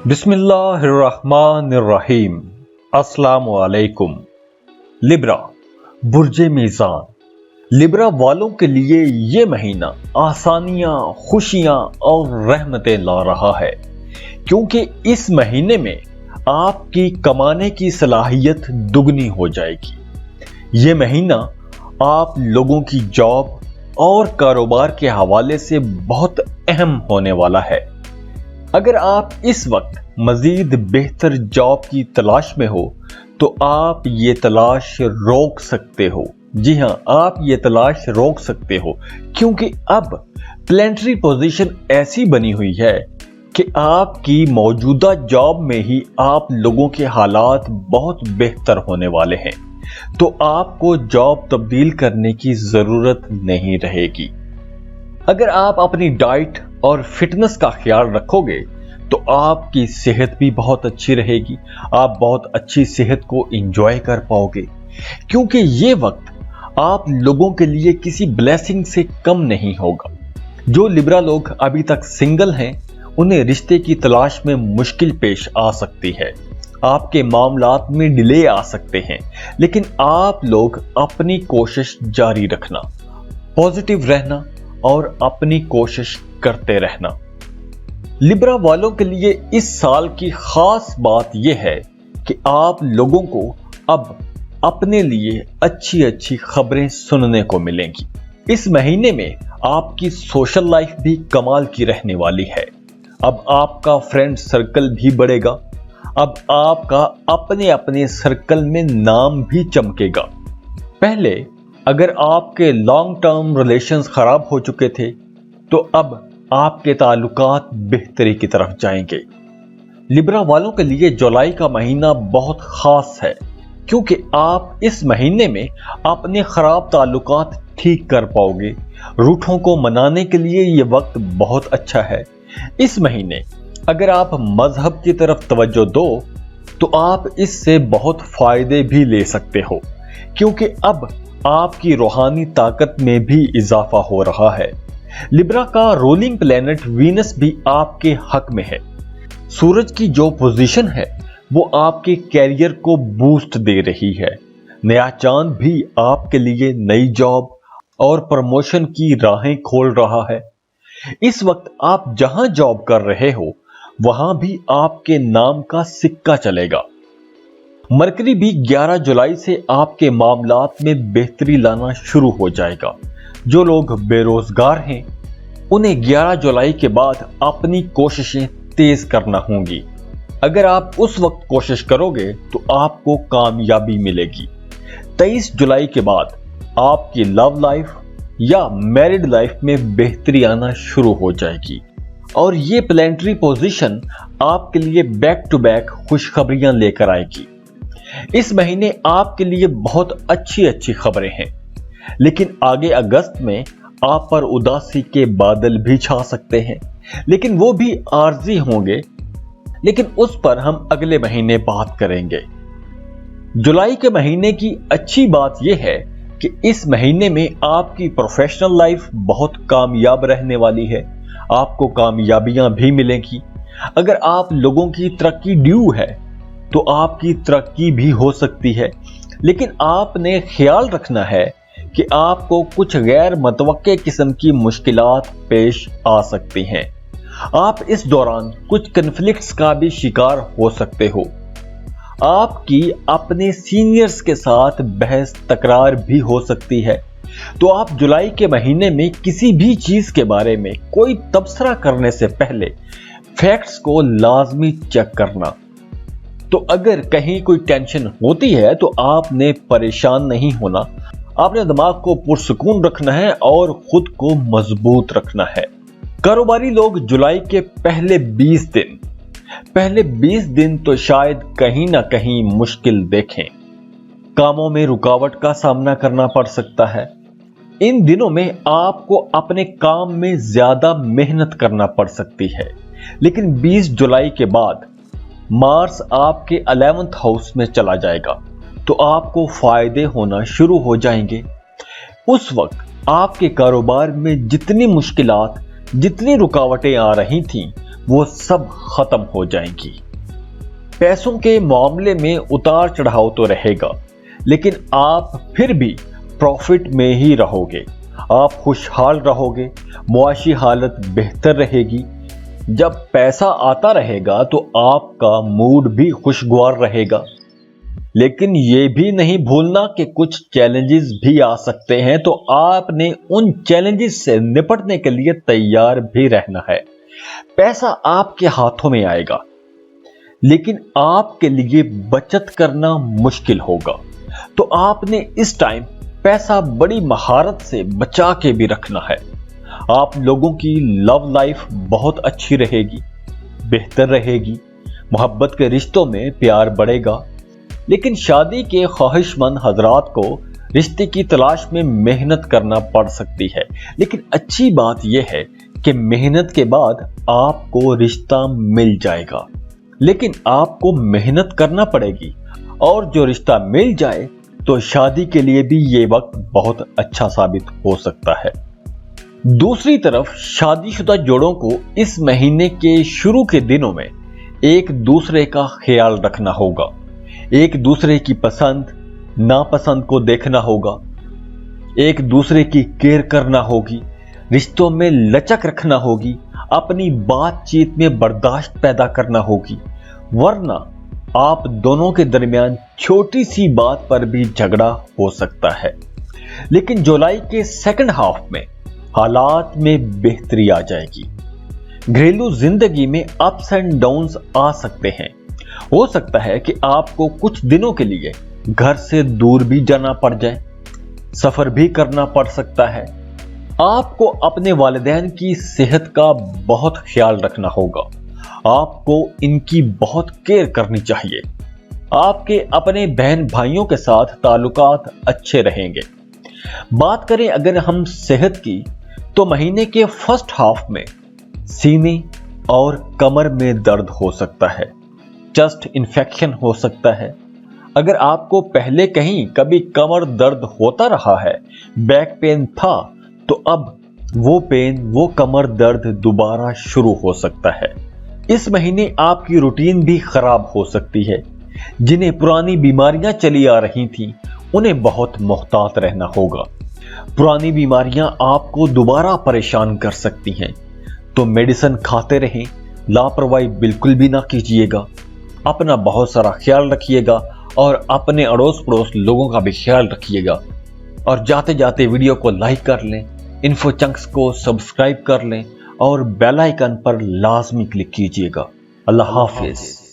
بسم اللہ الرحمن الرحیم۔ السلام علیکم۔ لبرا، برج میزان۔ لبرا والوں کے لیے یہ مہینہ آسانیاں، خوشیاں اور رحمتیں لا رہا ہے، کیونکہ اس مہینے میں آپ کی کمانے کی صلاحیت دگنی ہو جائے گی۔ یہ مہینہ آپ لوگوں کی جاب اور کاروبار کے حوالے سے بہت اہم ہونے والا ہے۔ اگر آپ اس وقت مزید بہتر جاب کی تلاش میں ہو تو آپ یہ تلاش روک سکتے ہو۔ جی ہاں، آپ یہ تلاش روک سکتے ہو، کیونکہ اب پلانٹری پوزیشن ایسی بنی ہوئی ہے کہ آپ کی موجودہ جاب میں ہی آپ لوگوں کے حالات بہت بہتر ہونے والے ہیں، تو آپ کو جاب تبدیل کرنے کی ضرورت نہیں رہے گی۔ اگر آپ اپنی ڈائٹ اور فٹنس کا خیال رکھو گے تو آپ کی صحت بھی بہت اچھی رہے گی، آپ بہت اچھی صحت کو انجوائے کر پاؤ گے، کیونکہ یہ وقت آپ لوگوں کے لیے کسی بلیسنگ سے کم نہیں ہوگا۔ جو لبرا لوگ ابھی تک سنگل ہیں انہیں رشتے کی تلاش میں مشکل پیش آ سکتی ہے، آپ کے معاملات میں ڈیلے آ سکتے ہیں، لیکن آپ لوگ اپنی کوشش جاری رکھنا، پازیٹیو رہنا اور اپنی کوشش کرتے رہنا۔ لبرا والوں کے لیے اس سال کی خاص بات یہ ہے کہ آپ لوگوں کو اب اپنے لیے اچھی اچھی خبریں سننے کو ملیں گی۔ اس مہینے میں آپ کی سوشل لائف بھی کمال کی رہنے والی ہے۔ اب آپ کا فرینڈ سرکل بھی بڑھے گا، اب آپ کا اپنے سرکل میں نام بھی چمکے گا۔ پہلے اگر آپ کے لانگ ٹرم ریلیشنز خراب ہو چکے تھے تو اب آپ کے تعلقات بہتری کی طرف جائیں گے۔ لبرا والوں کے لیے جولائی کا مہینہ بہت خاص ہے، کیونکہ آپ اس مہینے میں اپنے خراب تعلقات ٹھیک کر پاؤ گے۔ روٹھوں کو منانے کے لیے یہ وقت بہت اچھا ہے۔ اس مہینے اگر آپ مذہب کی طرف توجہ دو تو آپ اس سے بہت فائدے بھی لے سکتے ہو، کیونکہ اب آپ کی روحانی طاقت میں بھی اضافہ ہو رہا ہے۔ لبرا کا رولنگ پلینٹ وینس بھی آپ کے حق میں ہے۔ سورج کی جو پوزیشن ہے وہ آپ کے کیریئر کو بوسٹ دے رہی ہے۔ نیا چاند بھی آپ کے لیے نئی جاب اور پروموشن کی راہیں کھول رہا ہے۔ اس وقت آپ جہاں جاب کر رہے ہو وہاں بھی آپ کے نام کا سکہ چلے گا۔ مرکری بھی 11 جولائی سے آپ کے معاملات میں بہتری لانا شروع ہو جائے گا۔ جو لوگ بے روزگار ہیں انہیں 11 جولائی کے بعد اپنی کوششیں تیز کرنا ہوں گی۔ اگر آپ اس وقت کوشش کرو گے تو آپ کو کامیابی ملے گی۔ 23 جولائی کے بعد آپ کی لو لائف یا میرڈ لائف میں بہتری آنا شروع ہو جائے گی، اور یہ پلانٹری پوزیشن آپ کے لیے بیک ٹو بیک خوشخبریاں لے کر آئے گی۔ اس مہینے آپ کے لیے بہت اچھی خبریں ہیں، لیکن آگے اگست میں آپ پر اداسی کے بادل بھی چھا سکتے ہیں، لیکن وہ بھی عارضی ہوں گے، لیکن اس پر ہم اگلے مہینے بات کریں گے۔ جولائی کے مہینے کی اچھی بات یہ ہے کہ اس مہینے میں آپ کی پروفیشنل لائف بہت کامیاب رہنے والی ہے، آپ کو کامیابیاں بھی ملیں گی۔ اگر آپ لوگوں کی ترقی ڈیو ہے تو آپ کی ترقی بھی ہو سکتی ہے، لیکن آپ نے خیال رکھنا ہے کہ آپ کو کچھ غیر متوقع قسم کی مشکلات پیش آ سکتی ہیں۔ آپ اس دوران کچھ کنفلکٹس کا بھی شکار ہو سکتے ہو۔ آپ کی اپنے سینئرز کے ساتھ بحث تکرار بھی ہو سکتی ہے، تو آپ جولائی کے مہینے میں کسی بھی چیز کے بارے میں کوئی تبصرہ کرنے سے پہلے فیکٹس کو لازمی چیک کرنا۔ تو اگر کہیں کوئی ٹینشن ہوتی ہے تو آپ نے پریشان نہیں ہونا، آپ نے دماغ کو پرسکون رکھنا ہے اور خود کو مضبوط رکھنا ہے۔ کاروباری لوگ جولائی کے پہلے 20 دن تو شاید کہیں نہ کہیں مشکل دیکھیں۔ کاموں میں رکاوٹ کا سامنا کرنا پڑ سکتا ہے۔ ان دنوں میں آپ کو اپنے کام میں زیادہ محنت کرنا پڑ سکتی ہے، لیکن 20 جولائی کے بعد مارس آپ کے 11th ہاؤس میں چلا جائے گا، تو آپ کو فائدے ہونا شروع ہو جائیں گے۔ اس وقت آپ کے کاروبار میں جتنی مشکلات، جتنی رکاوٹیں آ رہی تھیں وہ سب ختم ہو جائیں گی۔ پیسوں کے معاملے میں اتار چڑھاؤ تو رہے گا، لیکن آپ پھر بھی پروفٹ میں ہی رہو گے۔ آپ خوشحال رہو گے، معاشی حالت بہتر رہے گی۔ جب پیسہ آتا رہے گا تو آپ کا موڈ بھی خوشگوار رہے گا۔ لیکن یہ بھی نہیں بھولنا کہ کچھ چیلنجز بھی آ سکتے ہیں، تو آپ نے ان چیلنجز سے نپٹنے کے لیے تیار بھی رہنا ہے۔ پیسہ آپ کے ہاتھوں میں آئے گا، لیکن آپ کے لیے بچت کرنا مشکل ہوگا، تو آپ نے اس ٹائم پیسہ بڑی مہارت سے بچا کے بھی رکھنا ہے۔ آپ لوگوں کی لو لائف بہت اچھی رہے گی، بہتر رہے گی، محبت کے رشتوں میں پیار بڑھے گا۔ لیکن شادی کے خواہش مند حضرات کو رشتے کی تلاش میں محنت کرنا پڑ سکتی ہے، لیکن اچھی بات یہ ہے کہ محنت کے بعد آپ کو رشتہ مل جائے گا، لیکن آپ کو محنت کرنا پڑے گی، اور جو رشتہ مل جائے تو شادی کے لیے بھی یہ وقت بہت اچھا ثابت ہو سکتا ہے۔ دوسری طرف شادی شدہ جوڑوں کو اس مہینے کے شروع کے دنوں میں ایک دوسرے کا خیال رکھنا ہوگا، ایک دوسرے کی پسند ناپسند کو دیکھنا ہوگا، ایک دوسرے کی کیئر کرنا ہوگی، رشتوں میں لچک رکھنا ہوگی، اپنی بات چیت میں برداشت پیدا کرنا ہوگی، ورنہ آپ دونوں کے درمیان چھوٹی سی بات پر بھی جھگڑا ہو سکتا ہے۔ لیکن جولائی کے سیکنڈ ہاف میں حالات میں بہتری آ جائے گی۔ گھریلو زندگی میں اپس اینڈ ڈاؤنز آ سکتے ہیں۔ ہو سکتا ہے کہ آپ کو کچھ دنوں کے لیے گھر سے دور بھی جانا پڑ جائے، سفر بھی کرنا پڑ سکتا ہے۔ آپ کو اپنے والدین کی صحت کا بہت خیال رکھنا ہوگا، آپ کو ان کی بہت کیئر کرنی چاہیے۔ آپ کے اپنے بہن بھائیوں کے ساتھ تعلقات اچھے رہیں گے۔ بات کریں اگر ہم صحت کی، تو مہینے کے فرسٹ ہاف میں سینے اور کمر میں درد ہو سکتا ہے، چسٹ انفیکشن ہو سکتا ہے۔ اگر آپ کو پہلے کہیں کبھی کمر درد ہوتا رہا ہے، بیک پین تھا، تو اب وہ کمر درد دوبارہ شروع ہو سکتا ہے۔ اس مہینے آپ کی روٹین بھی خراب ہو سکتی ہے۔ جنہیں پرانی بیماریاں چلی آ رہی تھیں، انہیں بہت محتاط رہنا ہوگا۔ پرانی بیماریاں آپ کو دوبارہ پریشان کر سکتی ہیں، تو میڈیسن کھاتے رہیں، لاپرواہی بالکل بھی نہ کیجیے گا۔ اپنا بہت سارا خیال رکھیے گا، اور اپنے اڑوس پڑوس لوگوں کا بھی خیال رکھیے گا۔ اور جاتے جاتے ویڈیو کو لائک کر لیں، انفو چنکس کو سبسکرائب کر لیں، اور بیل آئیکن پر لازمی کلک کیجیے گا۔ اللہ حافظ۔